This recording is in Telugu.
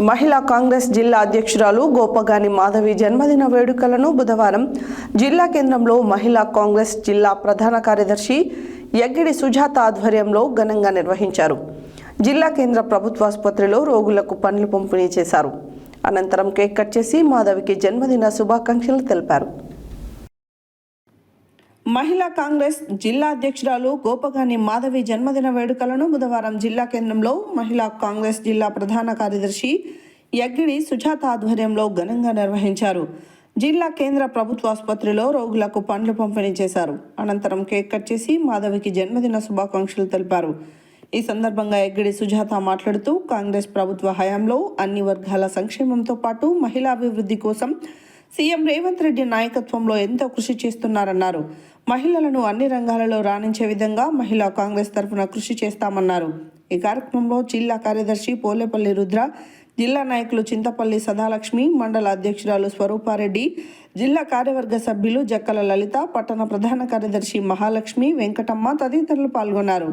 మహిళా కాంగ్రెస్ జిల్లా అధ్యక్షురాలు గోపగాని మాధవి జన్మదిన వేడుకలను బుధవారం జిల్లా కేంద్రంలో మహిళా కాంగ్రెస్ జిల్లా ప్రధాన కార్యదర్శి యగ్గిడి సుజాత ఆధ్వర్యంలో ఘనంగా నిర్వహించారు. జిల్లా కేంద్ర ప్రభుత్వాసుపత్రిలో రోగులకు పండ్లు పంపిణీ చేశారు. అనంతరం కేక్ కట్ చేసి మాధవికి జన్మదిన శుభాకాంక్షలు తెలిపారు. మహిళా కాంగ్రెస్ జిల్లా అధ్యక్షురాలు గోపగాని మాధవి జన్మదిన వేడుకలను బుధవారం జిల్లా కేంద్రంలో మహిళా కాంగ్రెస్ జిల్లా ప్రధాన కార్యదర్శి యగ్గిడి సుజాత ఆధ్వర్యంలో ఘనంగా నిర్వహించారు. జిల్లా కేంద్ర ప్రభుత్వ ఆసుపత్రిలో రోగులకు పండ్లు పంపిణీ చేశారు. అనంతరం కేక్ కట్ చేసి మాధవికి జన్మదిన శుభాకాంక్షలు తెలిపారు. ఈ సందర్భంగా యగ్గిడి సుజాత మాట్లాడుతూ కాంగ్రెస్ ప్రభుత్వ హయాంలో అన్ని వర్గాల సంక్షేమంతో పాటు మహిళా అభివృద్ధి కోసం సీఎం రేవంత్ రెడ్డి నాయకత్వంలో ఎంతో కృషి చేస్తున్నారన్నారు. మహిళలను అన్ని రంగాలలో రాణించే విధంగా మహిళా కాంగ్రెస్ తరఫున కృషి చేస్తామన్నారు. ఈ కార్యక్రమంలో జిల్లా కార్యదర్శి పోలేపల్లి రుద్ర, జిల్లా నాయకులు చింతపల్లి సదాలక్ష్మి, మండల అధ్యక్షురాలు స్వరూపారెడ్డి, జిల్లా కార్యవర్గ సభ్యులు జక్కల లలిత, పట్టణ ప్రధాన కార్యదర్శి మహాలక్ష్మి, వెంకటమ్మ తదితరులు పాల్గొన్నారు.